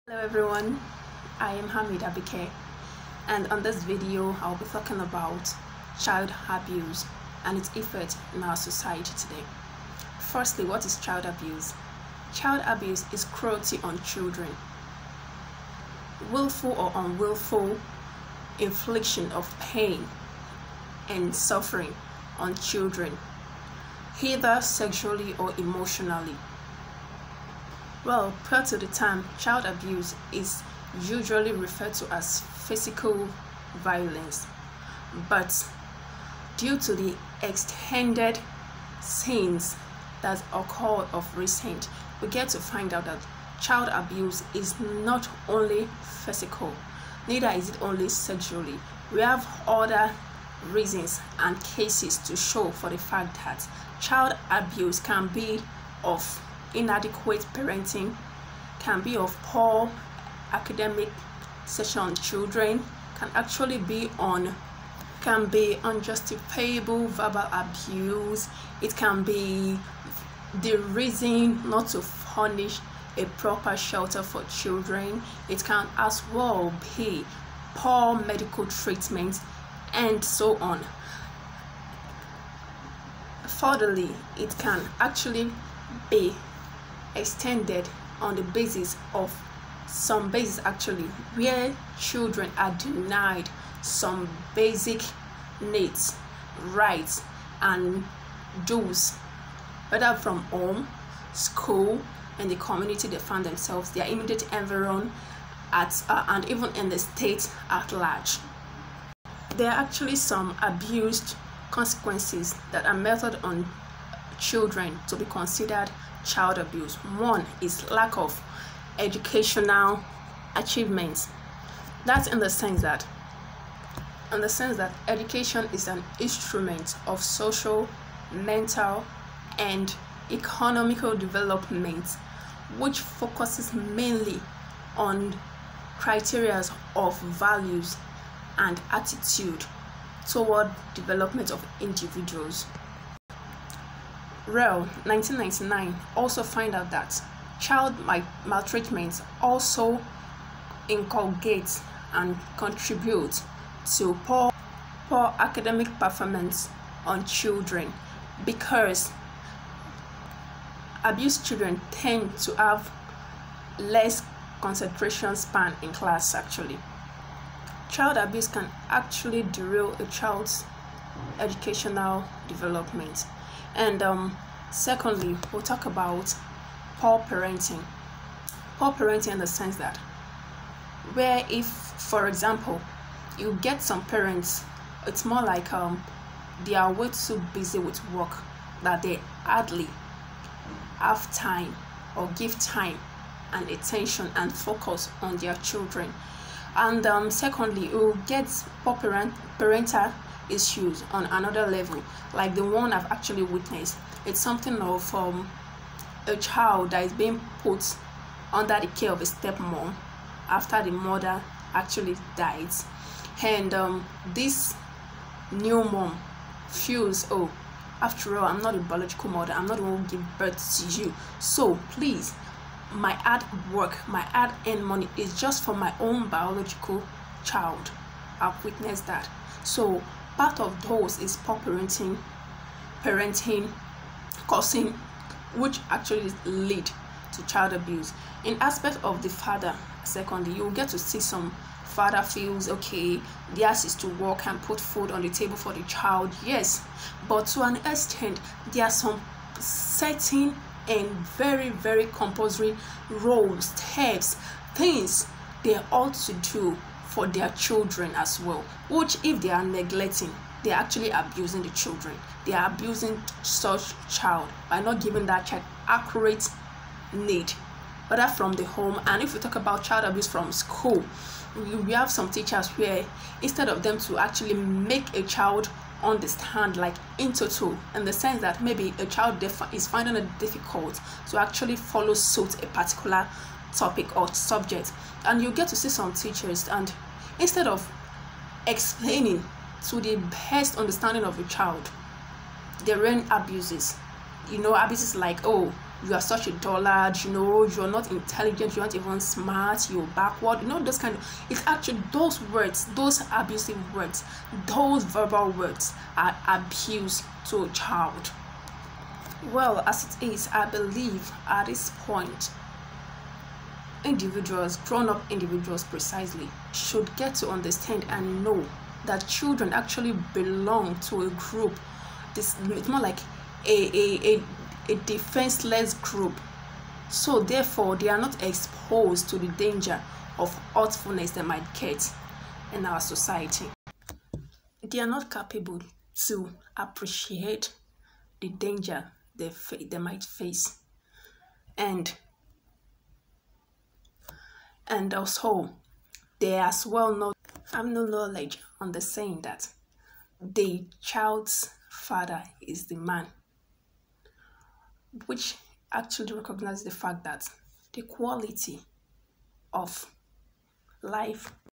Hello everyone, I am HAMID Abike, and on this video I'll be talking about child abuse and its effect in our society today. Firstly, what is child abuse? Child abuse is cruelty on children, willful or unwillful infliction of pain and suffering on children, either sexually or emotionally. Well, prior to the time, child abuse is usually referred to as physical violence, but due to the extended scenes that occurred of recent, we get to find out that child abuse is not only physical, neither is it only sexually. We have other reasons and cases to show for the fact that child abuse can be of inadequate parenting, can be of poor academic session on children, can be unjustifiable verbal abuse. It can be the reason not to furnish a proper shelter for children. It can as well be poor medical treatment and so on. Furtherly, it can actually be extended on the basis of some basis where children are denied some basic needs, rights and dues, whether from home, school, and the community they find themselves, their immediate environment, and even in the state at large. There are actually some abused consequences that are meted on children to be considered child abuse. One is lack of educational achievements. That's in the sense that education is an instrument of social, mental, and economical development, which focuses mainly on criteria of values and attitude toward development of individuals. Rel 1999 also find out that child maltreatment also inculcates and contributes to poor academic performance on children, because abused children tend to have less concentration span in class. Child abuse can actually derail a child's educational development. And secondly, we'll talk about poor parenting. Poor parenting in the sense that where if, for example, you get some parents, it's more like they are way too busy with work that they hardly have time or give time and attention and focus on their children. And secondly, you get poor parental issues on another level, like the one I've actually witnessed. It's something of a child that is being put under the care of a stepmom after the mother actually dies, and this new mom feels, oh, after all, I'm not a biological mother, I'm not the one who give birth to you, so please, my hard work, my hard-earned money is just for my own biological child. I've witnessed that. So part of those is poor parenting causing, which actually lead to child abuse. In aspect of the father, secondly, you'll get to see some father feels okay, theirs is to work and put food on the table for the child, yes, but to an extent there are some certain and very, very compulsory roles, steps, things they ought to do for their children as well, which if they are neglecting, they are actually abusing the children. They are abusing such child by not giving that child accurate need, whether from the home. And if we talk about child abuse from school, we have some teachers where instead of them to actually make a child understand, like in total, in the sense that maybe a child is finding it difficult to actually follow suit a particular topic or subject, and you get to see some teachers, and instead of explaining to the best understanding of a child, they run abuses. Abuses like, oh, you are such a dullard, you know, you're not intelligent, you're not even smart, you're backward, you know, those kind of, it's actually those words, those abusive words, those verbal words are abuse to a child. Well, as it is, I believe at this point, individuals, grown-up individuals precisely, should get to understand and know that children actually belong to a group. It's more like a defenseless group. So therefore, they are not exposed to the danger of hurtfulness they might get in our society. They are not capable to appreciate the danger they might face. And also, they as well not have no knowledge on the saying that the child's father is the man, which actually recognizes the fact that the quality of life